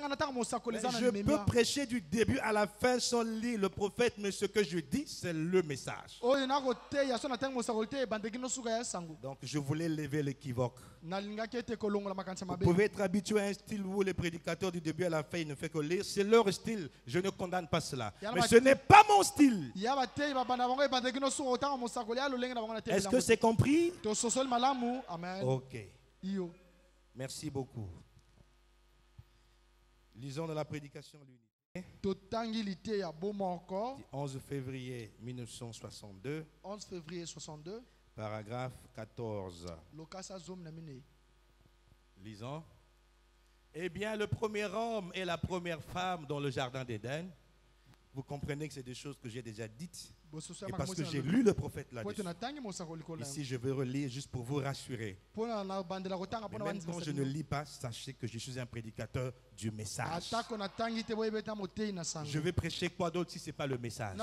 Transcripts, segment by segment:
Mais je peux prêcher du début à la fin sans lire le prophète, mais ce que je dis, c'est le message. Donc je voulais lever l'équivoque. Vous pouvez être habitué à un style où les prédicateurs du début à la fin ne font que lire. C'est leur style. Je ne condamne pas cela. Mais ce n'est pas mon style. Est-ce que c'est compris? Ok. Merci beaucoup. Lisons de la prédication l'unité. 11 février 1962. 11 février 62. Paragraphe 14. Lisons. Eh bien, le premier homme et la première femme dans le jardin d'Éden. Vous comprenez que c'est des choses que j'ai déjà dites. Et parce que j'ai lu le prophète là-dessus. Ici, je vais relire juste pour vous rassurer. Mais même quand je ne lis pas, sachez que je suis un prédicateur du message. Je vais prêcher quoi d'autre si ce n'est pas le message?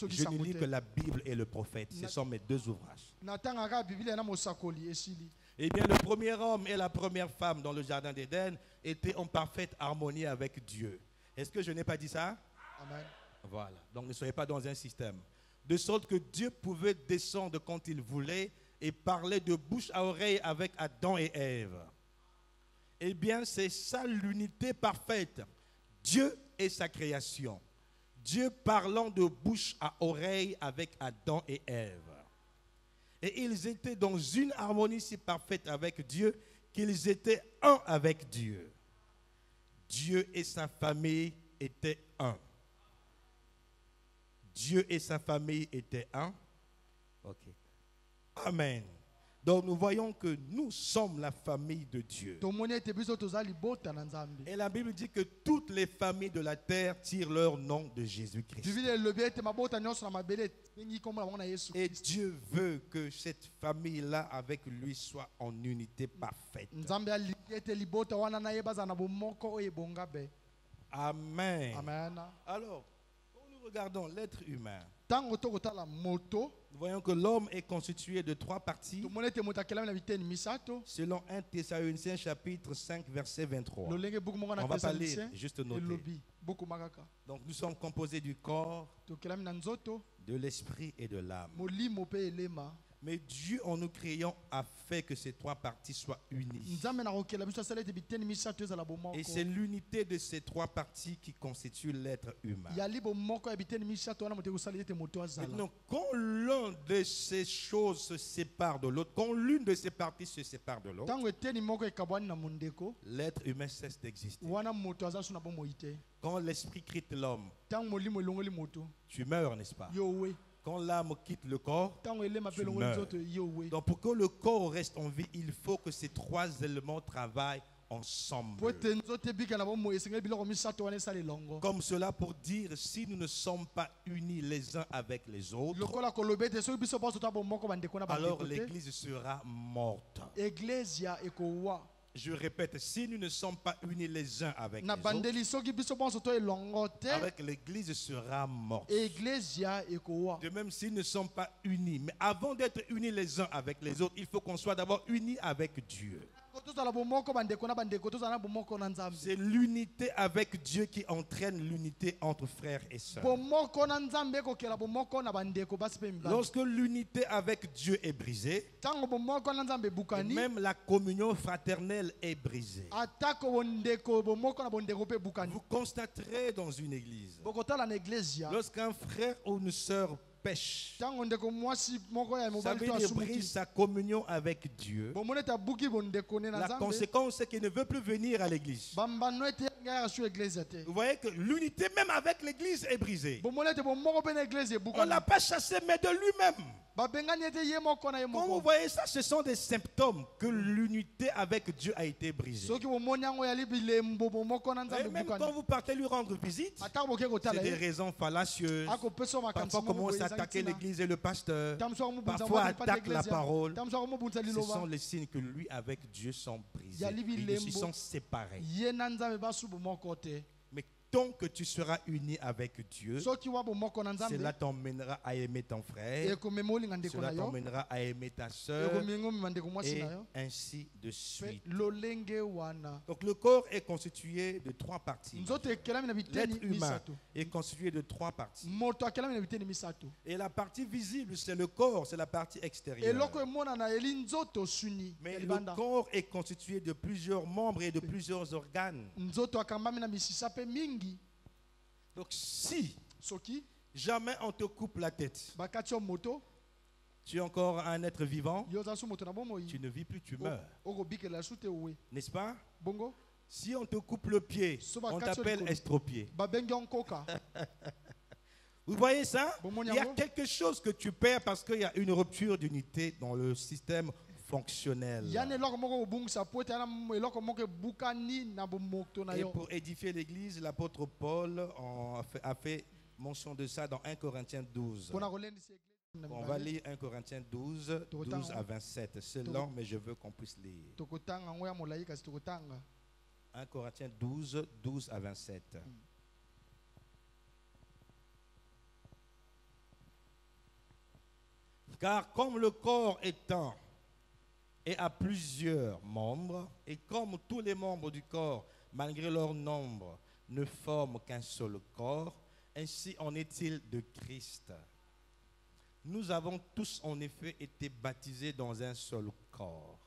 Je ne lis que la Bible et le prophète. Ce sont mes deux ouvrages. Eh bien, le premier homme et la première femme dans le jardin d'Éden étaient en parfaite harmonie avec Dieu. Est-ce que je n'ai pas dit ça? Amen. Voilà. Donc ne soyez pas dans un système. De sorte que Dieu pouvait descendre quand il voulait et parler de bouche à oreille avec Adam et Ève. Eh bien, c'est ça l'unité parfaite. Dieu et sa création. Dieu parlant de bouche à oreille avec Adam et Ève. Et ils étaient dans une harmonie si parfaite avec Dieu qu'ils étaient un avec Dieu. Dieu et sa famille étaient un. Dieu et sa famille étaient un. Ok. Amen. Donc nous voyons que nous sommes la famille de Dieu. Et la Bible dit que toutes les familles de la terre tirent leur nom de Jésus-Christ. Et Dieu veut que cette famille-là avec lui soit en unité parfaite. Amen. Amen. Alors, quand nous regardons l'être humain, nous voyons que l'homme est constitué de trois parties. Selon 1 Thessaloniciens chapitre 5 verset 23. On ne va pas lire, juste noter. Donc nous sommes composés du corps, de l'esprit et de l'âme. Mais Dieu, en nous créant, a fait que ces trois parties soient unies. Et c'est l'unité de ces trois parties qui constitue l'être humain. Maintenant, quand l'un de ces choses se sépare de l'autre, quand l'une de ces parties se sépare de l'autre, l'être humain cesse d'exister. Quand l'esprit quitte l'homme, tu meurs, n'est-ce pas? Quand l'âme quitte le corps, tu meurs. Donc pour que le corps reste en vie, il faut que ces trois éléments travaillent ensemble. Comme cela pour dire, si nous ne sommes pas unis les uns avec les autres, alors l'église sera morte. Je répète, si nous ne sommes pas unis les uns avec les autres, avec l'église sera morte. De même, si nous ne sommes pas unis, mais avant d'être unis les uns avec les autres, il faut qu'on soit d'abord unis avec Dieu. C'est l'unité avec Dieu qui entraîne l'unité entre frères et sœurs. Lorsque l'unité avec Dieu est brisée, même la communion fraternelle est brisée. Vous constaterez dans une église, lorsqu'un frère ou une sœur pêche, ça veut dire brise sa communion avec Dieu. La conséquence, c'est qu'il ne veut plus venir à l'église. Vous voyez que l'unité même avec l'église est brisée. On ne l'a pas chassé, mais de lui-même. Quand vous voyez ça, ce sont des symptômes que l'unité avec Dieu a été brisée. Et même quand vous partez lui rendre visite, c'est des raisons fallacieuses. Parfois, commence à attaquer l'église et le pasteur. Parfois, attaque la parole. Ce sont les signes que lui avec Dieu sont brisés. Ils sont séparés. Mais tant que tu seras uni avec Dieu, soki wa bomoko na cela Nzambe t'emmènera à aimer ton frère, ekomema olinga ndeko cela na yo t'emmènera à aimer ta soeur, ekomenga omema ndeko mwasi et na yo ainsi de mpe suite. lolenge wana Donc le corps est constitué de 3 parties. nzoto ekelami na biteni L'être humain misato est constitué de 3 parties. moto akelami na biteni misato Et la partie visible, c'est le corps, c'est la partie extérieure. eloko emonana eli nzoto suni Mais ya le libanda corps est constitué de plusieurs membres et de plusieurs organes. nzoto akambami na misisa mpe mingi Donc si soki jamais on te coupe la tête, bakati yo moto tu es encore un être vivant, yo oza su moto na tu bomoi ne vis plus, tu meurs. okobikela su te owe N'est-ce pas? bongo Si on te coupe le pied, Soba on katso t'appelle likolo. estropié. babengi yo nkoka Vous voyez ça? Bon, mon Il y a yango. quelque chose que tu perds parce qu'il y a une rupture d'unité dans le système fonctionnel. ya na eloko moko kobungisa po ete ya na eloko moko ebukani na bomoto na Et yo pour édifier l'église, l'apôtre Paul a fait mention de ça dans 1 Corinthiens 12. mpona kolendisa eglise na On va mibale. lire 1 Corinthiens 12, 12 à 27. C'est lent, mais je veux qu'on puisse lire. tokotanga yango ya molai kasi tokotanga 1 Corinthiens 12, 12 à 27. Car comme le corps est un et a plusieurs membres, et comme tous les membres du corps, malgré leur nombre, ne forment qu'un seul corps, ainsi en est-il de Christ. Nous avons tous en effet été baptisés dans un seul corps,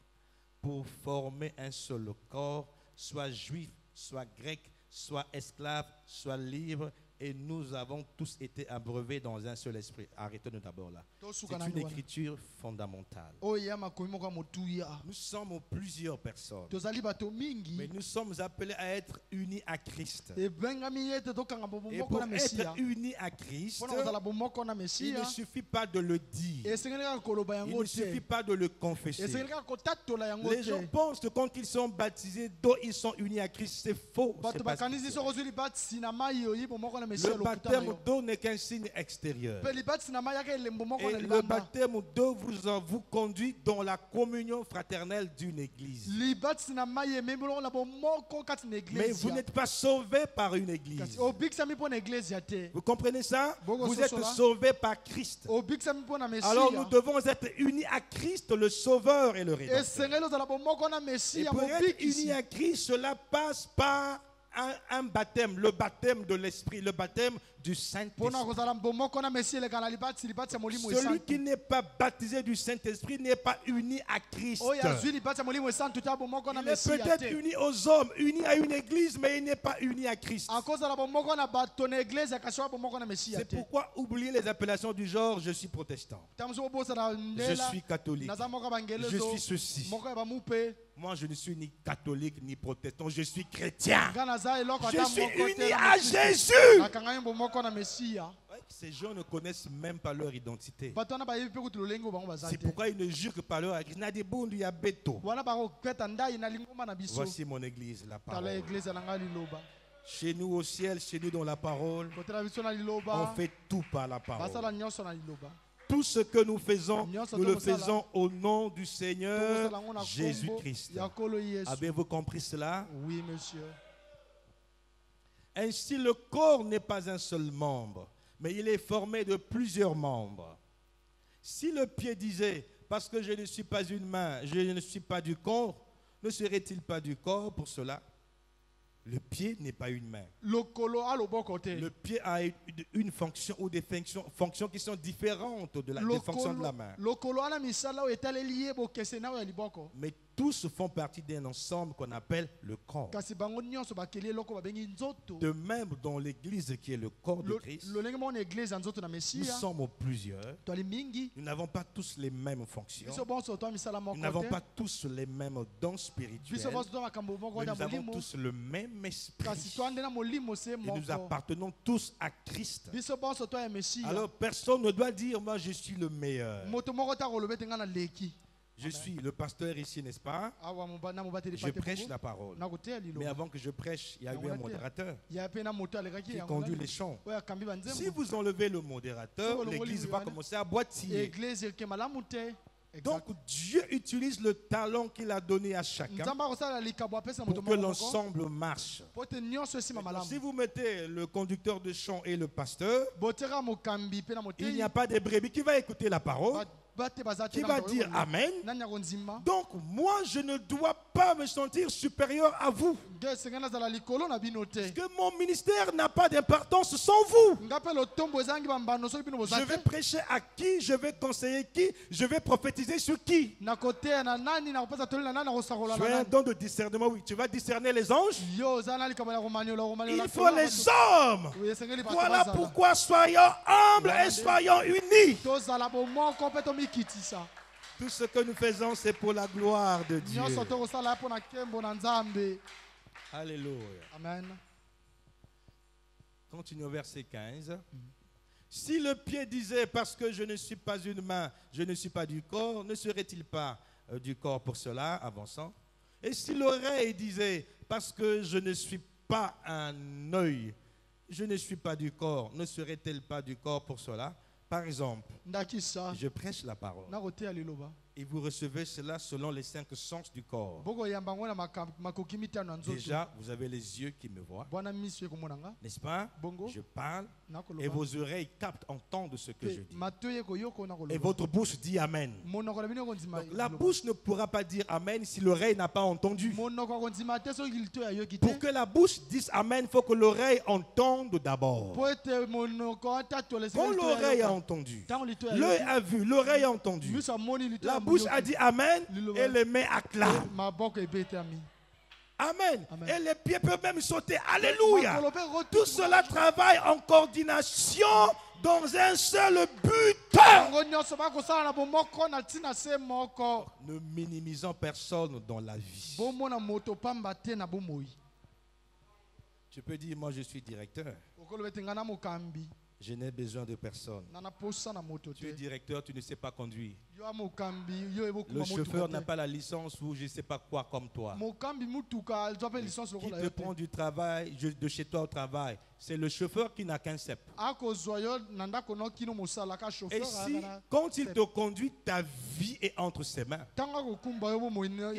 pour former un seul corps, soit juif, soit grec, soit esclave, soit libre, et nous avons tous été abreuvés dans un seul esprit. Arrêtons-nous d'abord là. C'est une écriture fondamentale. oyo ya makomi moko ya motuya Nous sommes plusieurs personnes, tozali bato mais mingi nous sommes appelés à être unis à Christ. ebengami ete tokanga Et bomoko pour na mesiya être unis à Christ, mpona kozala bomoko na il ne mesiya suffit pas de le dire, esengeli kaka koloba il yango ne suffit te pas de le confesser. esengeli kaka kotatola yango Les gens te pensent que quand ils sont baptisés, dont ils sont unis à Christ, c'est faux. bato C'est pas bakanisi scripturel. soko ozwi libatisi na mai oyi bomoko na mesiya Le lokuta na baptême yo d'eau n'est qu'un signe extérieur. mpe libatisi na mai yaka elembo moko Et na le libanda baptême d'eau vous conduit dans la communion fraternelle d'une église. libatisi na mai ememi biloko na bomoko kati na Mais eglise vous n'êtes pas sauvé par une kasi église. obikisami mpo na eglise ya te Vous comprenez ça? Bongo Vous êtes sosola. sauvé par Christ. obikisami mpo na Alors nous mesiya devons être unis à Christ, le Sauveur et le Rédempteur. esengeli ozala bomoko na Et mesiya pour être mobikisi unis à Christ, cela passe par un baptême, le baptême de l'Esprit, le baptême du mpona Saint-Esprit. kozala bomoko na mesiya eleka na libatisi ya molimo Celui esantu qui n'est pas baptisé du Saint-Esprit n'est pas uni à Christ. oyo azwi libatisi ya molimo esantu te bomoko na Il est mesiya peut-être te uni aux hommes, uni à une église, mais il n'est pas uni à Christ. akozala bomoko na bato na eglise kasi oya bomoko na mesiya C'est te pourquoi oublier les appellations du genre je suis protestant, ntango soki obosana je ndela suis catholique, naza moko ya je bangelezo suis ceci. moko ya bamupe Moi, je ne suis ni catholique ni protestant, je suis chrétien. nga naza eloko Je ata suis moko uni te à na Kristo. Jésus. nakangami bomoko na mesiya Ouais, ces gens ne connaissent même pas leur identité. bato wana bayebi mpe kutu lolenge oyo bango baza C'est te pourquoi ils ne jurent que par leur église. Nadiboundu ya beto. wana bakoketa ndai na lingomba na biso Voici mon église, la tala parole. eglise na ngai liloba Chez nous au ciel, chez nous dans la parole, kote na biso na on liloba fait tout par la basala parole. nyonso na liloba Tout ce que nous faisons, nous le Nyonso faisons au nom du Seigneur tozosala yango na kombo Jésus-Christ. ya kolo yesu Avez-vous compris cela? oui monsieur Ainsi, le corps n'est pas un seul membre, mais il est formé de plusieurs membres. Si le pied disait, parce que je ne suis pas une main, je ne suis pas du corps, ne serait-il pas du corps pour cela? Le pied n'est pas une main. lokolo aloboko te Le pied a une fonction ou des fonctions qui sont différentes des fonctions de la main. lokolo ana misala oyo etaleli ye bokeseni oyo ya liboko Mais tous font partie d'un ensemble qu'on appelle le corps. kasi bango nyonso bakeli eloko babengi nzoto De même, dans l'église qui est le corps de Christ, lolenge moko na eglise ya nzoto na nous mesiya sommes plusieurs. twali mingi Nous n'avons pas tous les mêmes fonctions. biso bonso twa misala Nous moko n'avons te pas tous les mêmes dons biso spirituels. bonso twa makambo moko Mais ya nous avons molimo tous le même kasi esprit. twande na molimo se Et nous moko appartenons tous à Christ. biso bonso twa ya mesiya Alors personne ne doit dire, moi je suis le meilleur. moto moko ta koloba ete nga na leki Je suis le pasteur ici, n'est-ce pas? awa na mobateli Je prêche la parole. na koteya Mais liloba avant que je prêche, il y a eu un modérateur ya pe na moto alekaki qui yango conduit les chants. oyo akambi Si banzembo vous enlevez le modérateur, l'église va commencer à boitiller. eglise ekema malamu te Donc Dieu utilise le talent qu'il a donné à chacun pour que l'ensemble marche. Si vous mettez le conducteur de chant et le pasteur, il n'y a pas de brebis qui va écouter la parole, qui va dire Amen. Donc moi je ne dois pas me sentir supérieur à vous. Parce que mon ministère n'a pas d'importance sans vous. Je vais prêcher à qui, je vais conseiller qui, je vais prophétiser sur qui. Tu as un don de discernement, oui. Tu vas discerner les anges. Il faut les hommes. Voilà pourquoi soyons humbles et soyons unis. Tout ce que nous faisons, c'est pour la gloire de Dieu. Alléluia. Amen. Continue au verset 15. Si le pied disait, parce que je ne suis pas une main, je ne suis pas du corps, ne serait-il pas du corps pour cela, avançant? Et si l'oreille disait, parce que je ne suis pas un œil, je ne suis pas du corps, ne serait-elle pas du corps pour cela? Par exemple, je prêche la parole et vous recevez cela selon les 5 sens du corps. Déjà, vous avez les yeux qui me voient, n'est-ce pas? Je parle et vos oreilles captent, entendent ce que je dis. Et votre bouche dit Amen. Donc, la bouche ne pourra pas dire Amen si l'oreille n'a pas entendu. Pour que la bouche dise Amen, il faut que l'oreille entende d'abord. Quand l'oreille a entendu, l'œil a vu, l'oreille a entendu, la bouche a dit Amen et les mains acclament. Amen. Et les pieds peuvent même sauter. Alléluia. Tout cela travaille en coordination dans un seul but. Ne minimisons personne dans la vie. Tu peux dire, moi je suis directeur. Je n'ai besoin de personne. Tu es directeur, tu ne sais pas conduire. Le chauffeur n'a pas la licence ou je ne sais pas quoi comme toi. Qui te prend du travail, de chez toi au travail? C'est le chauffeur qui n'a qu'un cep. Et si, quand il te conduit, ta vie est entre ses mains. Il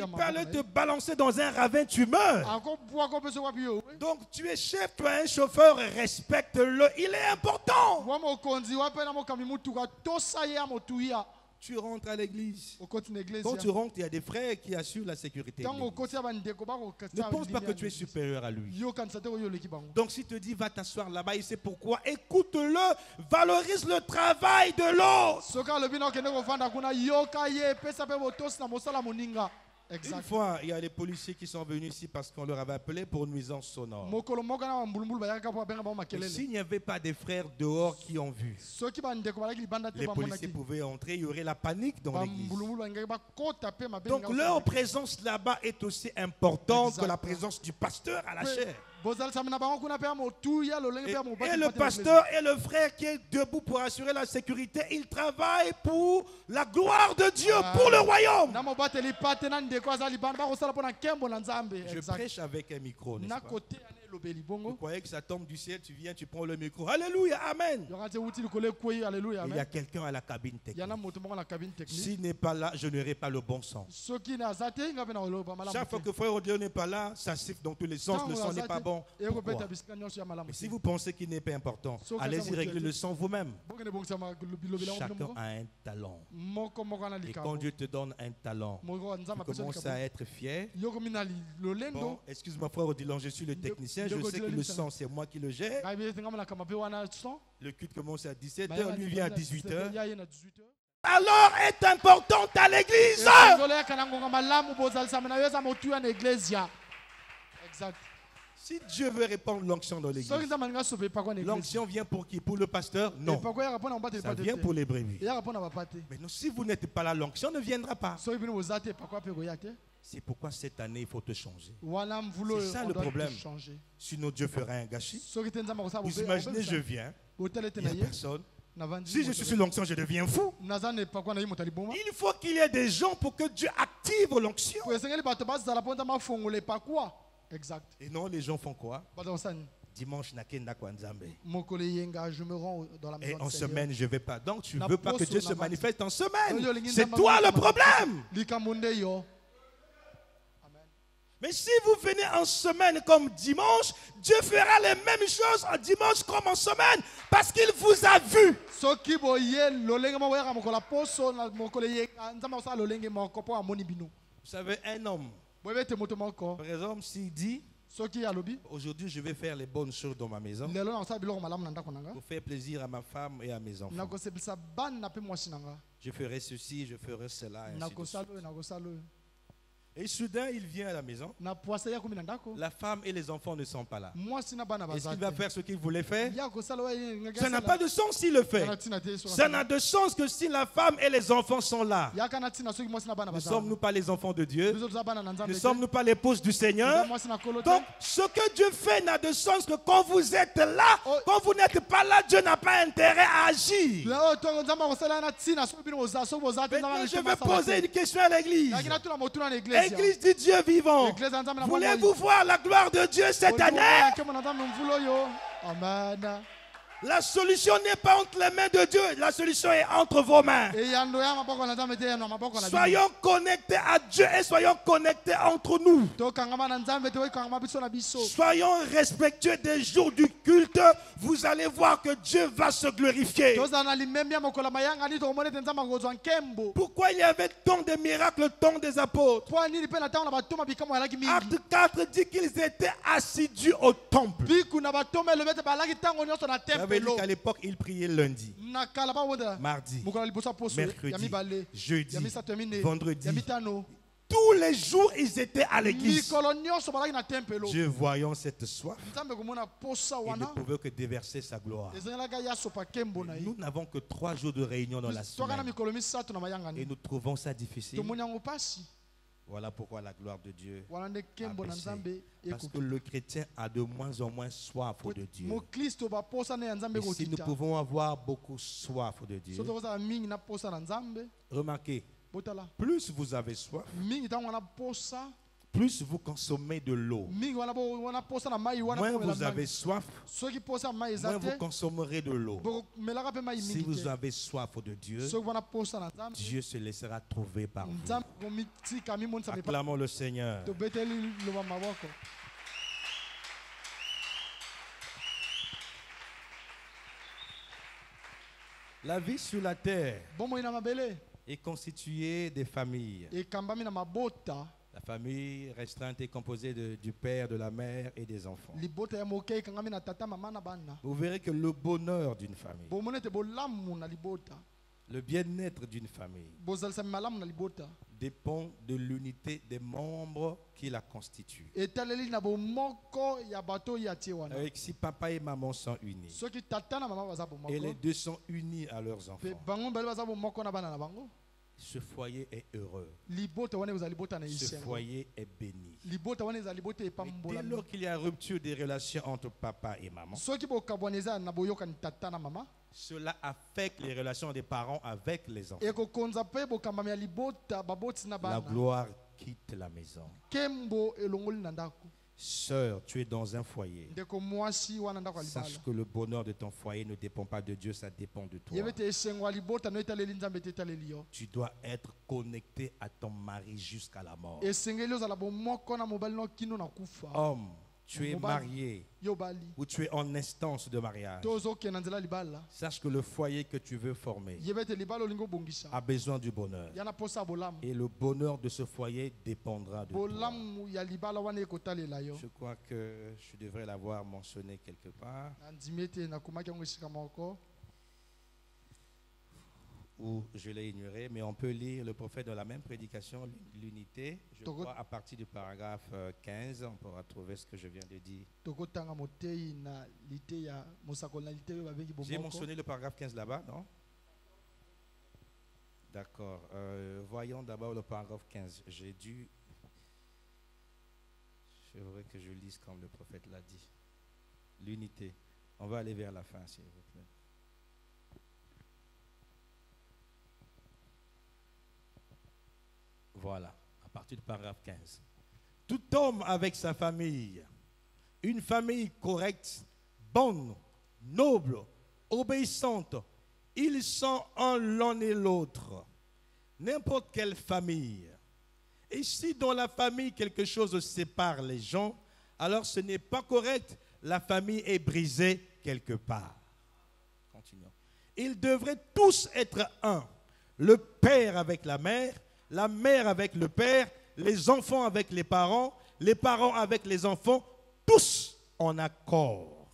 peut aller te balancer dans un ravin, tu meurs. Donc tu es chef, tu as un chauffeur, respecte-le, il est important. Tu rentres à l'église. Quand tu rentres, il y a des frères qui assurent la sécurité. Ne pense pas que tu es supérieur à lui. Donc s'il te dit va t'asseoir là-bas, il sait pourquoi. Écoute-le, valorise le travail de l'autre. Une fois, il y a les policiers qui sont venus ici parce qu'on leur avait appelé pour une nuisance sonore. Et s'il n'y avait pas des frères dehors qui ont vu, les policiers pouvaient entrer, il y aurait la panique dans l'église. Donc leur présence là-bas est aussi importante que la présence du pasteur à la chair. Et le pasteur et le frère qui est debout pour assurer la sécurité, ils travaillent pour la gloire de Dieu, pour le royaume. Je prêche avec un micro, n'est-ce pas? Vous croyez que ça tombe du ciel, tu viens, tu prends le micro. Alléluia, Amen. Il y a quelqu'un à la cabine technique. S'il n'est pas là, je n'aurai pas le bon sens. Chaque fois que frère Odile n'est pas là, ça siffle dans tous les sens, le son n'est pas bon. Pourquoi? Mais si vous pensez qu'il n'est pas important, allez-y régler le son vous-même. Chacun a un talent. Et quand Dieu te donne un talent, tu commences à être fier. Bon, excuse-moi frère Odile, je suis le technicien. Je sais que le son, c'est moi qui le gère. Le culte commence à 17h, lui vient à 18h. Alors est importante à l'église. Si Dieu veut répandre l'onction dans l'église, l'onction vient pour qui? Pour le pasteur? Non. Ça vient pour les brebis. Mais non, si vous n'êtes pas là, l'onction ne viendra pas. C'est pourquoi cette année, il faut te changer. C'est ça le problème. Sinon, Dieu fera un gâchis. Vous imaginez, je viens, il n'y a personne. Si je suis sur l'onction, je deviens fou. Il faut qu'il y ait des gens pour que Dieu active l'onction. Et non, les gens font quoi? dimanche nakenda kwa Nzambe. Mokolo yenga, je me rends dans la Et maison en du Seigneur. semaine, je ne vais pas. Donc, tu ne Na veux pas que poso Dieu na se mati. manifeste en semaine. Oyo lingi C'est nzamba toi le mama problème. Likambo nde yo. Mais si vous venez en semaine comme dimanche, Dieu fera les mêmes choses en dimanche comme en semaine. Parce qu'il vous a vu. Soki boye lolenge mo wera mokola poso na mokolo yenga nzamba osala lolenge moko po amoni bino. Vous savez, un homme, Boyebete moto moko. par exemple, s'il dit, Soki alobi aujourd'hui je vais faire les bonnes choses dans ma maison lelo na osala biloko malamu na ndako nanga. pour faire plaisir à ma femme et à mes enfants. Nakosepelisa bana na pe mwasi nanga. Je ferai ceci, je ferai cela, et ainsi de suite. Nakosalo nakosalo. Et soudain, il vient à la maison. Na poasa ya kumi na ndako. La femme et les enfants ne sont pas là. Mwasi na bana Est-ce qu'il bazate. va faire ce qu'il voulait faire? Ya kosalo wa yenga. Ça n'a pas de sens s'il le fait. Ça n'a de sens que si la femme et les enfants sont là. Ya kana tina soki mwasi na bana Ne bazate. sommes-nous pas les enfants de Dieu? Biso za bana na nzambe. Ne sommes-nous pas l'épouse du Seigneur? Mwasi na kolo te. Donc, ce que Dieu fait n'a de sens que quand vous êtes là. Oh. Quand vous n'êtes pas là, Dieu n'a pas intérêt à agir. Leo to nzamba kosala na tina soki bino oza soki bozate Maintenant, je vais poser une question à l'église. Ya kina tula motuna na église. Église du Dieu vivant. Voulez-vous voir la gloire de Dieu cette année? Amen. La solution n'est pas entre les mains de Dieu. La solution est entre vos mains. Soyons connectés à Dieu et soyons connectés entre nous. Soyons respectueux des jours du culte. Vous allez voir que Dieu va se glorifier. Pourquoi il y avait tant de miracles, le temps des apôtres? Acte 4 dit qu'ils étaient assidus au temple. Ça veut dire qu'à l'époque, ils priaient lundi, mardi, mercredi, jeudi, vendredi. Tous les jours, ils étaient à l'église. Dieu, voyant cette soif, il ne pouvait que déverser sa gloire. Nous n'avons que 3 jours de réunion dans la semaine. Et nous trouvons ça difficile. Voilà pourquoi la gloire de Dieu a baissé. Parce que le chrétien a de moins en moins soif de Dieu. Et si nous pouvons avoir beaucoup soif de Dieu, remarquez, plus vous avez soif, plus vous consommez de l'eau. Moins vous avez soif, moins vous consommerez de l'eau. Si vous avez soif de Dieu, Dieu se laissera trouver par vous. Acclamons le Seigneur. La vie sur la terre est constituée des familles. La famille restreinte est composée du père, de la mère et des enfants. Vous verrez que le bonheur d'une famille, le bien-être d'une famille dépend de l'unité des membres qui la constituent. Avec si papa et maman sont unis et les deux sont unis à leurs enfants, ce foyer est heureux. Ce foyer est béni. Mais dès lors qu'il y a rupture des relations entre papa et maman, cela affecte les relations des parents avec les enfants. La gloire quitte la maison. Sœur, tu es dans un foyer. Sache que le bonheur de ton foyer ne dépend pas de Dieu, ça dépend de toi. Tu dois être connecté à ton mari jusqu'à la mort. Homme, tu es marié ou tu es en instance de mariage. Sache que le foyer que tu veux former a besoin du bonheur. Et le bonheur de ce foyer dépendra de toi. Je crois que je devrais l'avoir mentionné quelque part. Ou je l'ai ignoré, mais on peut lire le prophète dans la même prédication, l'unité. Je crois à partir du paragraphe 15, on pourra trouver ce que je viens de dire. J'ai mentionné le paragraphe 15 là-bas, non? D'accord. Voyons d'abord le paragraphe 15. Je voudrais que je lise comme le prophète l'a dit. L'unité. On va aller vers la fin, s'il vous plaît. Voilà, à partir du paragraphe 15. Tout homme avec sa famille une famille correcte, bonne, noble, obéissante, ils sont un l'un et l'autre. N'importe quelle famille. Et si dans la famille quelque chose sépare les gens, alors ce n'est pas correct. La famille est brisée quelque part. Continuons. Ils devraient tous être un. Le père avec la mère avec le père, les enfants avec les parents avec les enfants, tous en accord.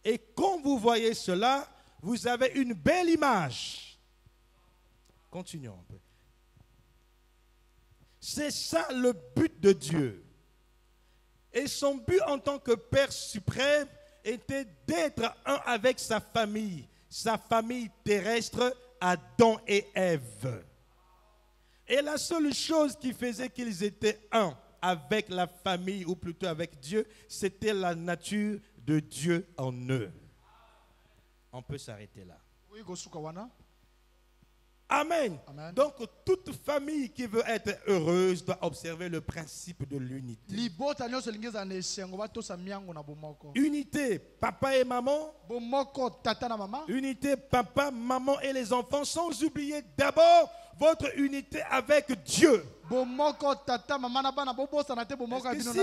Et quand vous voyez cela, vous avez une belle image. Continuons un peu. C'est ça le but de Dieu. Et son but en tant que Père suprême était d'être un avec sa famille terrestre, Adam et Ève. Et la seule chose qui faisait qu'ils étaient un avec la famille, ou plutôt avec Dieu, c'était la nature de Dieu en eux. On peut s'arrêter là. Amen. Amen. Donc, toute famille qui veut être heureuse doit observer le principe de l'unité. Unité, papa et maman. Unité, papa, maman et les enfants, sans oublier d'abord votre unité avec Dieu. Si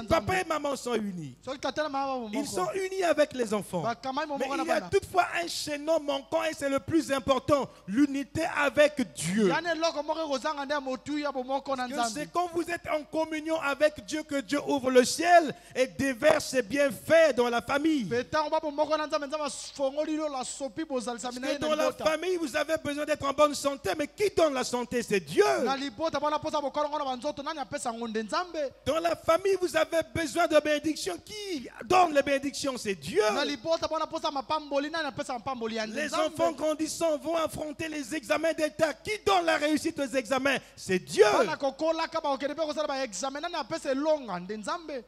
papa et maman sont unis, ils sont unis avec les enfants. Mais il y a toutefois un chaînon manquant et c'est le plus important, l'unité avec Dieu. C'est quand vous êtes en communion avec Dieu que Dieu ouvre le ciel et déverse ses bienfaits dans la famille. Parce que dans la famille, vous avez besoin d'être en bonne santé, mais qui donne la santé? C'est Dieu. Dans la famille, vous avez besoin de bénédictions. Qui donne les bénédictions? C'est Dieu. Les enfants grandissant vont affronter les examens d'État. Qui donne la réussite aux examens? C'est Dieu.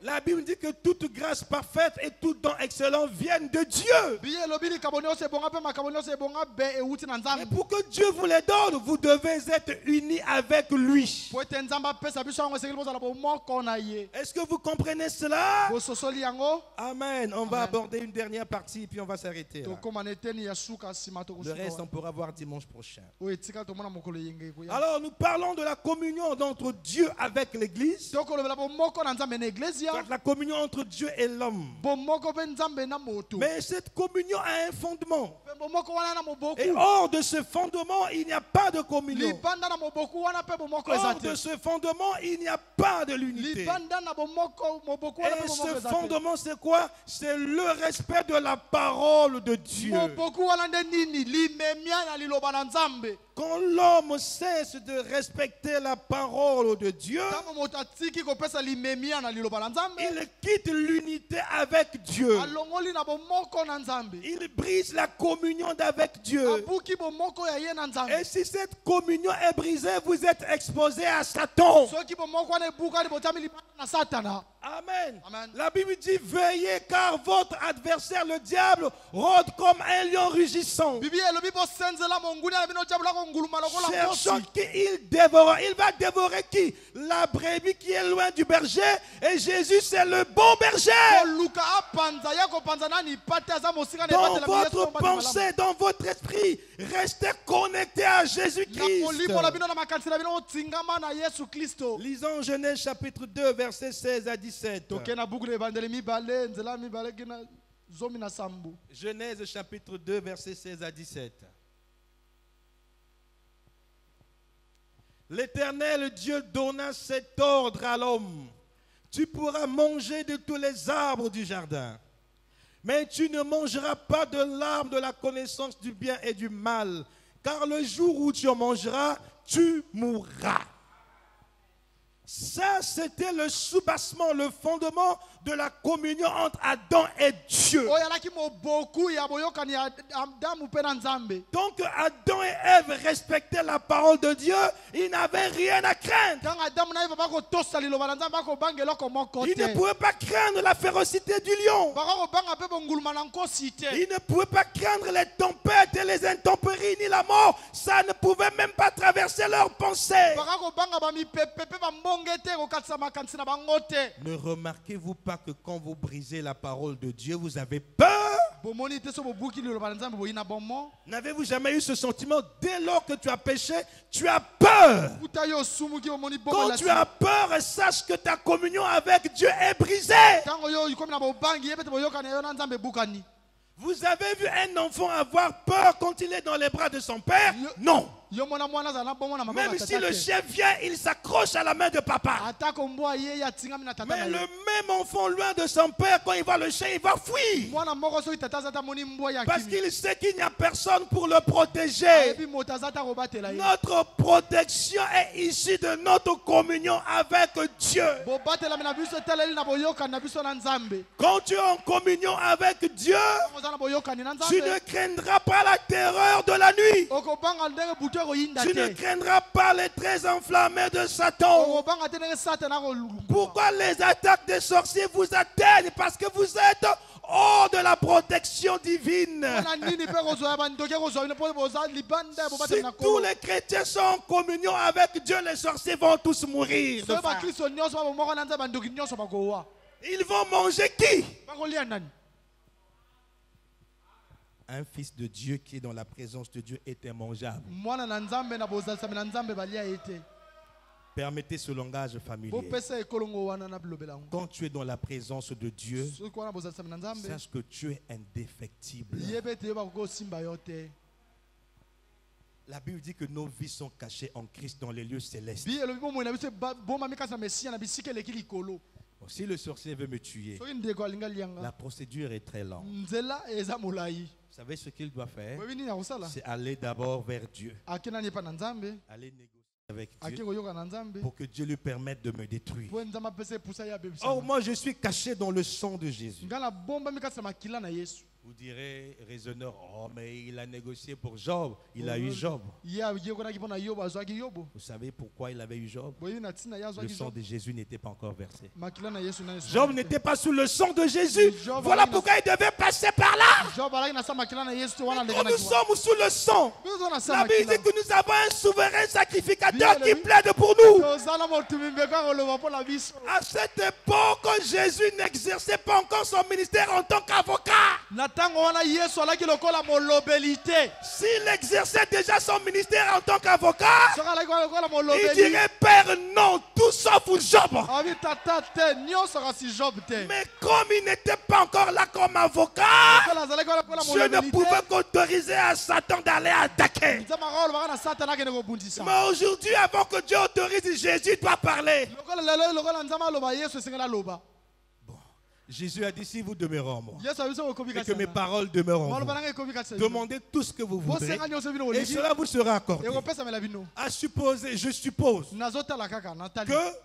La Bible dit que toute grâce parfaite et tout don excellent viennent de Dieu. Et pour que Dieu vous les donne, vous devez être unis avec lui. Est-ce que vous comprenez cela? Amen. On va aborder une dernière partie puis on va s'arrêter là. Le reste on pourra voir dimanche prochain. Alors nous parlons de la communion entre Dieu avec l'Église. La communion entre Dieu et l'homme. Mais cette communion a un fondement. Et hors de ce fondement, il n'y a pas de communion. Hors de ce fondement, il n'y a pas de l'unité. Et ce fondement, c'est quoi? C'est le respect de la parole de Dieu. Quand l'homme cesse de respecter la parole de Dieu, il quitte l'unité avec Dieu. Il brise la communion avec Dieu. Et si cette communion est brisée, vous êtes exposé à Satan. Amen. Amen. La Bible dit: veillez car votre adversaire le diable rôde comme un lion rugissant, cherchant qui il dévore. Il va dévorer qui? La brebis qui est loin du berger. Et Jésus c'est le bon berger. Dans votre pensée, dans votre esprit, restez connectés à Jésus-Christ. Lisons Genèse chapitre 2 versets 16 à 17. Genèse chapitre 2 versets 16 à 17. L'Éternel Dieu donna cet ordre à l'homme: tu pourras manger de tous les arbres du jardin, mais tu ne mangeras pas de l'arbre de la connaissance du bien et du mal, car le jour où tu en mangeras, tu mourras. Ça, c'était le soubassement, le fondement de la communion entre Adam et Dieu. Donc Adam et Ève respectaient la parole de Dieu. Ils n'avaient rien à craindre. Ils ne pouvaient pas craindre la férocité du lion. Ils ne pouvaient pas craindre les tempêtes et les intempéries ni la mort. Ça ne pouvait même pas traverser leurs pensées. Ne remarquez-vous pas que quand vous brisez la parole de Dieu, vous avez peur? N'avez-vous jamais eu ce sentiment? Dès lors que tu as péché, tu as peur. Quand tu as peur, sache que ta communion avec Dieu est brisée. Vous avez vu un enfant avoir peur quand il est dans les bras de son père? Non. Même si le chien vient, il s'accroche à la main de papa. Mais le même enfant loin de son père, quand il voit le chien, il va fuir. Parce qu'il sait qu'il n'y a personne pour le protéger. Notre protection est issue de notre communion avec Dieu. Quand tu es en communion avec Dieu, tu ne craindras pas la terreur de la nuit. Tu ne craindras pas les traits enflammés de Satan. Pourquoi les attaques des sorciers vous atteignent? Parce que vous êtes hors de la protection divine. Si tous les chrétiens sont en communion avec Dieu, les sorciers vont tous mourir. Ils vont manger qui? Un fils de Dieu qui est dans la présence de Dieu est immangeable. Permettez ce langage familier. Quand tu es dans la présence de Dieu, sache que tu es indéfectible. La Bible dit que nos vies sont cachées en Christ dans les lieux célestes. Si le sorcier veut me tuer, la procédure est très lente. Vous savez ce qu'il doit faire? C'est aller d'abord vers Dieu. Aller négocier avec Dieu pour que Dieu lui permette de me détruire. Or, moi je suis caché dans le sang de Jésus. Vous direz, raisonneur, oh mais il a négocié pour Job, il a eu Job. Vous savez pourquoi il avait eu Job? Le sang de Jésus n'était pas encore versé. Job n'était pas sous le sang de Jésus. Voilà pourquoi il devait passer par là. Quand nous sommes sous le sang, la Bible dit que nous avons un souverain sacrificateur qui plaide pour nous. À cette époque, Jésus n'exerçait pas encore son ministère en tant qu'avocat. S'il exerçait déjà son ministère en tant qu'avocat, il dirait, Père, non, tout sauf Job. Mais comme il n'était pas encore là comme avocat, je ne pouvais qu'autoriser à Satan d'aller attaquer. Mais aujourd'hui, avant que Dieu autorise, Jésus doit parler. Jésus a dit, si vous demeurez en moi et que mes paroles demeurent en vous, demandez tout ce que vous voudrez et cela vous sera accordé. À supposer, je suppose que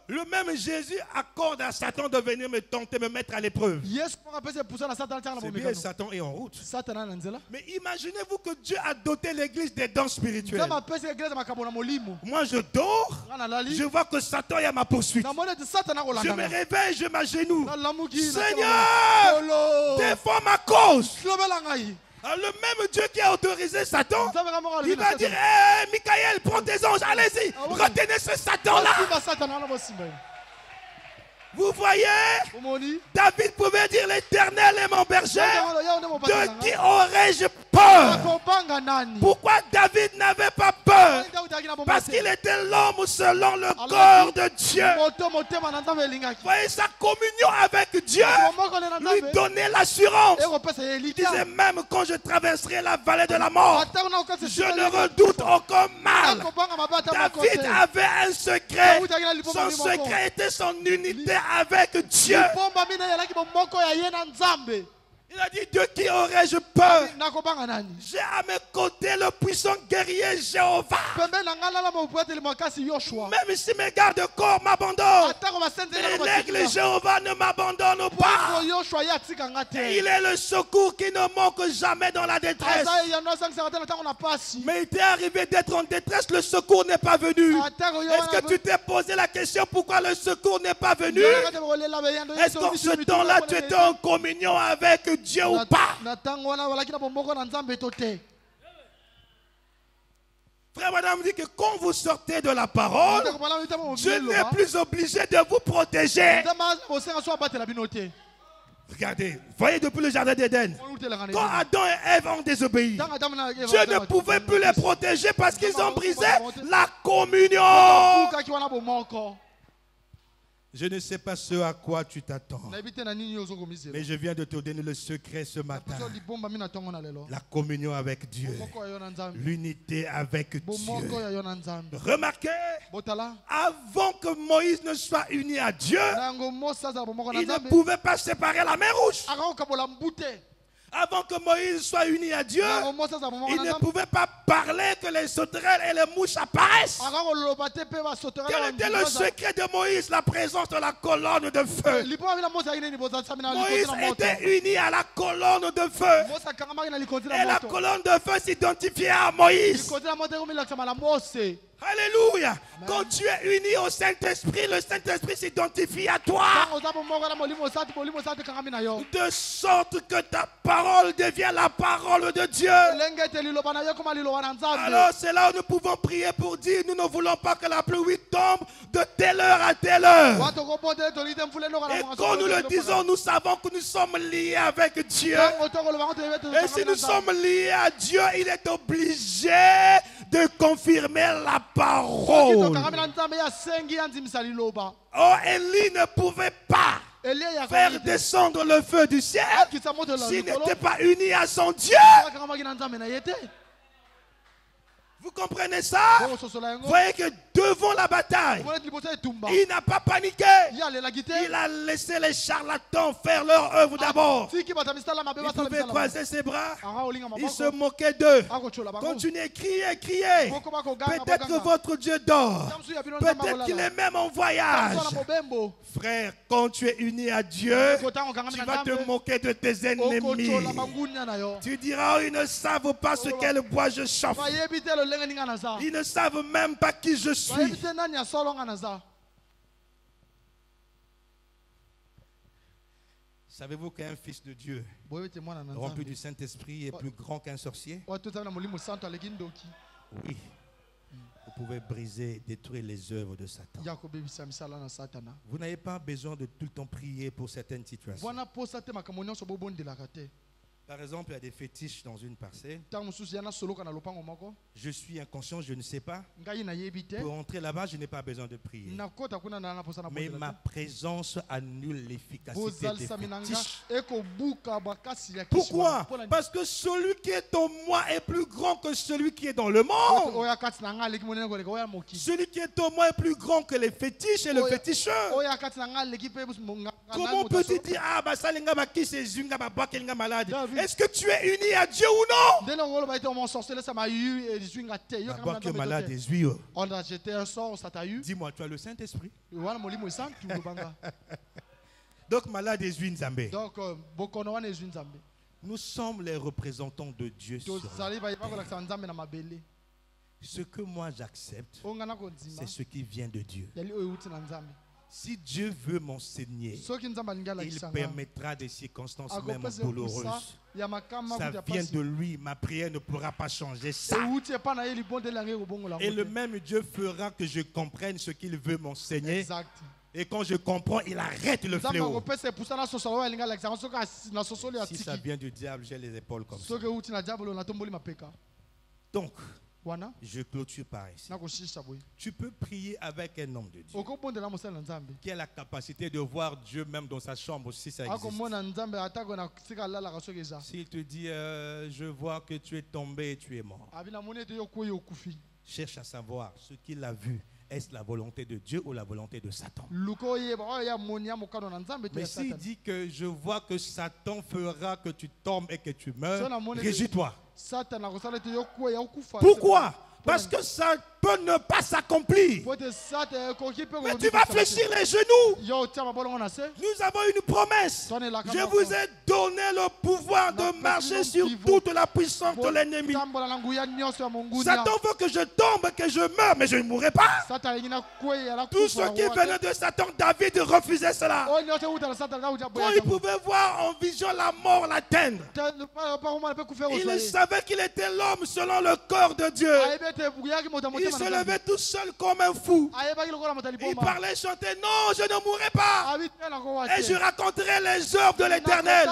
le même Jésus accorde à Satan de venir me tenter, me mettre à l'épreuve. C'est bien, Satan est en route. Mais imaginez-vous que Dieu a doté l'église des dons spirituels. Moi je dors, je vois que Satan est à ma poursuite. Je me réveille, je m'agenouille. Seigneur, défends ma cause. Alors, le même Dieu qui a autorisé Satan, il va dire, hey, Michael, prends tes anges, allez-y, retenez ce Satan-là. Vous voyez, David pouvait dire, l'Éternel est mon berger, de qui aurais-je peur? Pourquoi David n'avait pas peur? Parce qu'il était l'homme selon le corps de Dieu. Vous voyez, sa communion avec Dieu lui donnait l'assurance. Il disait, même quand je traverserai la vallée de la mort, je ne redoute aucun mal. David avait un secret. Son secret était son unité avec Dieu. Il a dit, de qui aurais-je peur? J'ai à mes côtés le puissant guerrier Jéhovah. Même si mes gardes-corps m'abandonnent, l'aigle Jéhovah ne m'abandonne pas. Et il est le secours qui ne manque jamais dans la détresse. Mais il t'est arrivé d'être en détresse, le secours n'est pas venu. Est-ce que tu t'es posé la question pourquoi le secours n'est pas venu? Est-ce qu'en ce temps-là tu étais en communion avec Dieu ou pas? Frère Madame dit que quand vous sortez de la parole, Dieu n'est plus obligé de vous protéger. Regardez, voyez depuis le jardin d'Éden, quand Adam et Ève ont désobéi, Dieu ne pouvait plus les protéger parce qu'ils ont brisé la communion. Je ne sais pas ce à quoi tu t'attends, mais je viens de te donner le secret ce matin. La communion avec Dieu, l'unité avec Dieu. Remarquez, avant que Moïse ne soit uni à Dieu, il ne pouvait pas séparer la mer Rouge. Avant que Moïse soit uni à Dieu, il ne pouvait pas parler que les sauterelles et les mouches apparaissent. Quel était le secret de Moïse? La présence de la colonne de feu. Moïse était uni à la colonne de feu. Et la colonne de feu s'identifiait à Moïse. Alléluia. Quand tu es uni au Saint-Esprit, le Saint-Esprit s'identifie à toi. De sorte que ta parole devient la parole de Dieu. Alors c'est là où nous pouvons prier pour dire, nous ne voulons pas que la pluie tombe de telle heure à telle heure. Et quand nous le disons, nous savons que nous sommes liés avec Dieu. Et si nous sommes liés à Dieu, il est obligé de confirmer la parole. Oh, Élie ne pouvait pas faire descendre le feu du ciel s'il n'était pas uni à son Dieu. Vous comprenez ça? Vous voyez que devant la bataille, il n'a pas paniqué. Il a laissé les charlatans faire leur œuvre d'abord. Il pouvait croiser ses bras. Il se moquait d'eux. Continuez, criez, criez. Peut-être que votre Dieu dort. Peut-être qu'il est même en voyage. Frère, quand tu es uni à Dieu, tu vas te moquer de tes ennemis. Tu diras, oh, ils ne savent pas ce qu'est bois je chauffe. Ils ne savent même pas qui je suis. Savez-vous qu'un fils de Dieu rempli du Saint-Esprit est plus grand qu'un sorcier? Oui. Vous pouvez briser, détruire les œuvres de Satan. Vous n'avez pas besoin de tout le temps prier pour certaines situations. Par exemple, il y a des fétiches dans une parcelle. Je suis inconscient, je ne sais pas. Pour entrer là-bas, je n'ai pas besoin de prier. Mais ma présence annule l'efficacité des fétiches. Pourquoi? Parce que celui qui est en moi est plus grand que celui qui est dans le monde. Celui qui est en moi est plus grand que les fétiches et le féticheur. Comment peux-tu dire, ah, bah ça, les qui c'est zunga, bah, malade? Est-ce que tu es uni à Dieu ou non? D'abord que malade est juif. Dis-moi, tu as le Saint-Esprit. Donc malade est juif Nzambé. Nous sommes les représentants de Dieu sur la terre. Ce que moi j'accepte, c'est ce qui vient de Dieu. Si Dieu veut m'enseigner, il permettra des circonstances même douloureuses. Ça vient de lui, ma prière ne pourra pas changer ça. Et le même Dieu fera que je comprenne ce qu'il veut m'enseigner. Et quand je comprends, il arrête le fléau. Si ça vient du diable, j'ai les épaules comme ça. Donc, je clôture par ici. Tu peux prier avec un homme de Dieu qui a la capacité de voir Dieu même dans sa chambre si ça existe. S'il te dit, je vois que tu es tombé et tu es mort. Cherche à savoir ce qu'il a vu. Est-ce la volonté de Dieu ou la volonté de Satan? Mais s'il dit que je vois que Satan fera que tu tombes et que tu meurs, réjouis-toi. Pourquoi? Parce que ça peut ne pas s'accomplir. Mais tu vas fléchir les genoux. Nous avons une promesse. Je vous ai donné le pouvoir pouvoir de marcher sur toute la puissance de l'ennemi. Satan veut que je tombe, que je meure, mais je ne mourrai pas. Tous ceux qui venaient de Satan, David refusait cela. Quand il pouvait voir en vision la mort l'atteindre, il savait qu'il était l'homme selon le corps de Dieu. Il se levait tout seul comme un fou. Il parlait, chantait, non, je ne mourrai pas. Et je raconterai les œuvres de l'Éternel.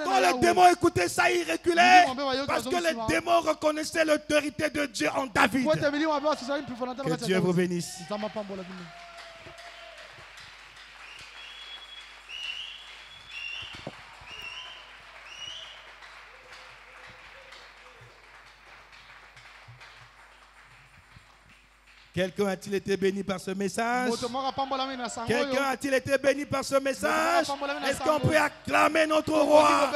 Quand les démons écoutaient ça, ils reculaient. Parce que les démons reconnaissaient l'autorité de Dieu en David. Que Dieu vous bénisse. Quelqu'un a-t-il été béni par ce message? Quelqu'un a-t-il été béni par ce message? Est-ce qu'on peut acclamer notre roi?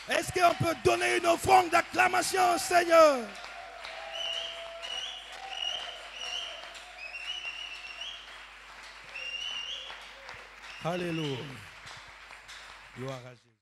Est-ce qu'on peut donner une offrande d'acclamation au Seigneur? Alléluia. Gloire à Jésus.